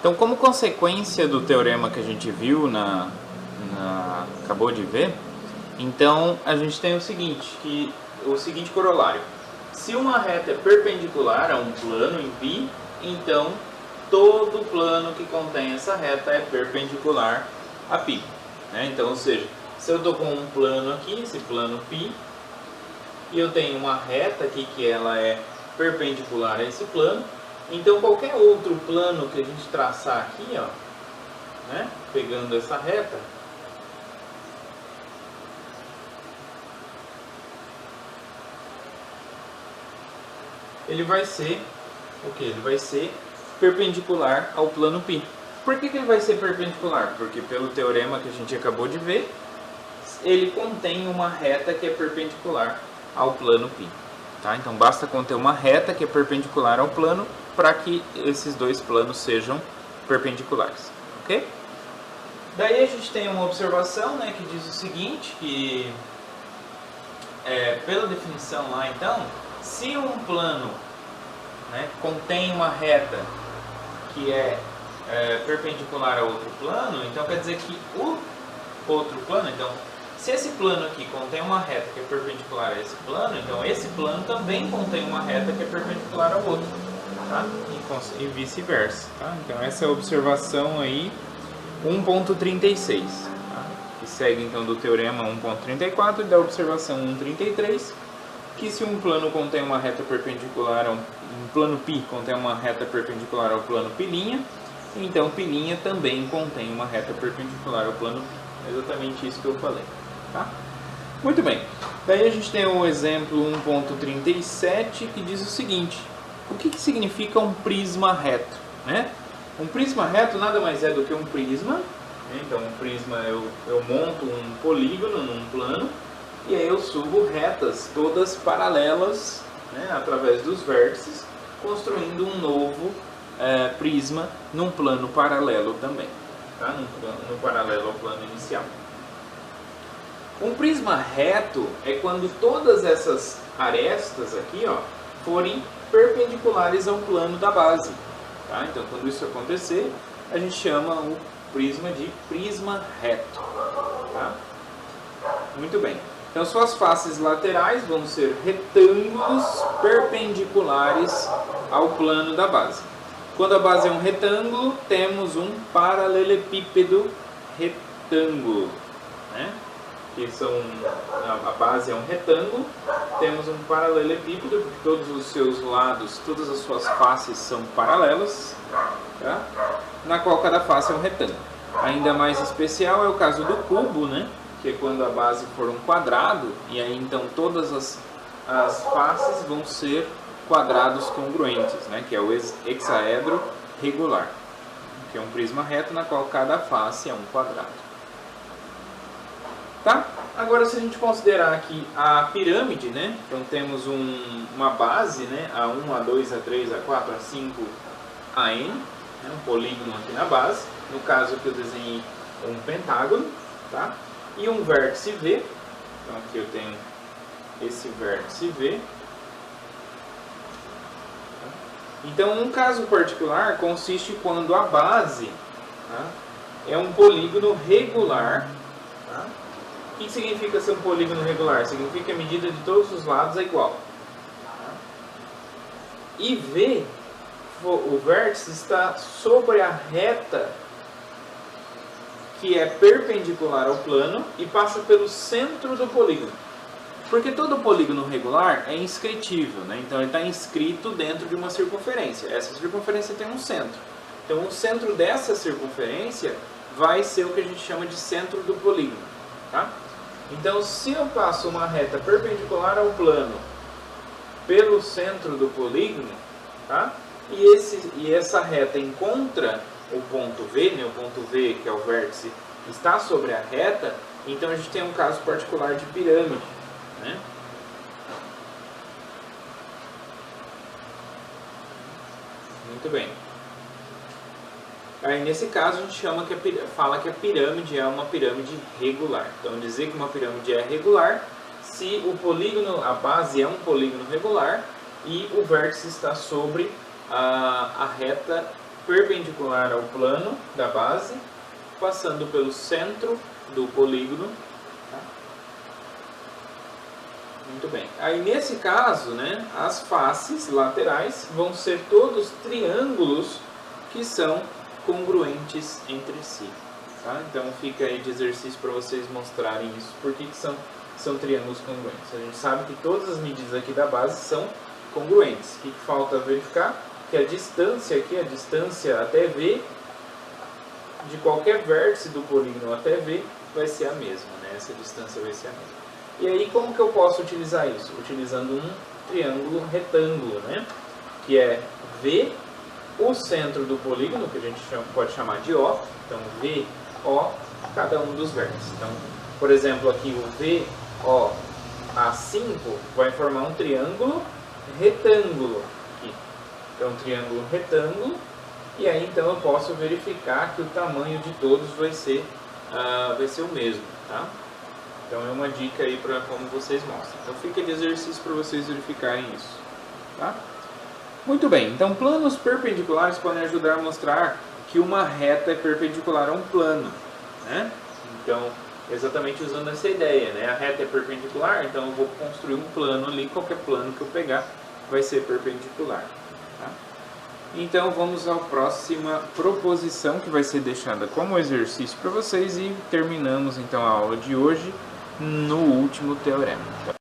Então, como consequência do teorema que a gente viu, acabou de ver, então a gente tem o seguinte corolário. Se uma reta é perpendicular a um plano em π, então todo plano que contém essa reta é perpendicular a π. Então, ou seja, se eu estou com um plano aqui, esse plano π, e eu tenho uma reta aqui que ela é perpendicular a esse plano, então qualquer outro plano que a gente traçar aqui, ó, pegando essa reta, ele vai ser o que? Ele vai ser perpendicular ao plano π. Por que ele vai ser perpendicular? Porque pelo teorema que a gente acabou de ver, ele contém uma reta que é perpendicular ao plano π. Tá? Então basta conter uma reta que é perpendicular ao plano para que esses dois planos sejam perpendiculares. Ok? Daí a gente tem uma observação, que diz o seguinte, que pela definição lá então, se um plano contém uma reta que é perpendicular a outro plano, então quer dizer que o outro plano, então se esse plano aqui contém uma reta que é perpendicular a esse plano, então esse plano também contém uma reta que é perpendicular ao outro, tá? E vice-versa, tá? Então essa é a observação aí 1.36, tá? Que segue então do teorema 1.34 e da observação 1.33, que se um plano contém uma reta perpendicular um plano π contém uma reta perpendicular ao plano π', então π' também contém uma reta perpendicular ao plano π. É exatamente isso que eu falei. Tá? Muito bem, daí a gente tem o exemplo 1.37 que diz o seguinte: o que significa um prisma reto? Um prisma reto nada mais é do que um prisma. Então um prisma eu monto um polígono num plano e aí eu subo retas todas paralelas através dos vértices, construindo um novo prisma num plano paralelo também, tá? No paralelo ao plano inicial. Um prisma reto é quando todas essas arestas aqui forem perpendiculares ao plano da base. Tá? Então, quando isso acontecer, a gente chama o prisma de prisma reto. Tá? Muito bem. Então, suas faces laterais vão ser retângulos perpendiculares ao plano da base. Quando a base é um retângulo, temos um paralelepípedo retângulo. Que a base é um retângulo, temos um paralelepípedo, porque todos os seus lados, todas as suas faces são paralelas, tá? Na qual cada face é um retângulo. Ainda mais especial é o caso do cubo, que é quando a base for um quadrado, e aí então todas as faces vão ser quadrados congruentes, que é o hexaedro regular, que é um prisma reto na qual cada face é um quadrado. Tá? Agora, se a gente considerar aqui a pirâmide, então temos uma base, A1, A2, A3, A4, A5, AN, um polígono aqui na base. No caso aqui eu desenhei um pentágono, tá? E um vértice V. Então aqui eu tenho esse vértice V. Então, um caso particular consiste quando a base é um polígono regular. Tá? O que significa ser um polígono regular? Significa que a medida de todos os lados é igual. E V, o vértice está sobre a reta que é perpendicular ao plano e passa pelo centro do polígono. Porque todo polígono regular é inscritível, então ele está inscrito dentro de uma circunferência. Essa circunferência tem um centro. Então o centro dessa circunferência vai ser o que a gente chama de centro do polígono. Tá? Então, se eu passo uma reta perpendicular ao plano pelo centro do polígono, tá? E essa reta encontra o ponto V, o ponto V, que é o vértice, está sobre a reta, então a gente tem um caso particular de pirâmide. Muito bem. Aí, nesse caso, a gente fala que a pirâmide é uma pirâmide regular. Então, dizer que uma pirâmide é regular se o polígono, a base é um polígono regular e o vértice está sobre a reta perpendicular ao plano da base, passando pelo centro do polígono. Tá? Muito bem. Aí nesse caso, né, as faces laterais vão ser todos triângulos que são congruentes entre si. Tá? Então fica aí de exercício para vocês mostrarem isso. Por que são triângulos congruentes? A gente sabe que todas as medidas aqui da base são congruentes. O que falta verificar? Que a distância aqui, a distância até V, de qualquer vértice do polígono até V, vai ser a mesma, né? Essa distância vai ser a mesma. E aí como que eu posso utilizar isso? Utilizando um triângulo retângulo, né? Que é V, o centro do polígono, que a gente pode chamar de O. Então V, O, cada um dos vértices. Então, por exemplo, aqui o V, O, A5 vai formar um triângulo retângulo aqui. Então, um triângulo retângulo. E aí, então, eu posso verificar que o tamanho de todos vai ser o mesmo, tá? Então, é uma dica aí para como vocês mostram. Então, fica de exercício para vocês verificarem isso, tá? Muito bem. Então, planos perpendiculares podem ajudar a mostrar que uma reta é perpendicular a um plano, né? Então, exatamente usando essa ideia, né? A reta é perpendicular, então eu vou construir um plano ali, qualquer plano que eu pegar vai ser perpendicular. Tá? Então vamos à próxima proposição, que vai ser deixada como exercício para vocês, e terminamos então a aula de hoje no último teorema.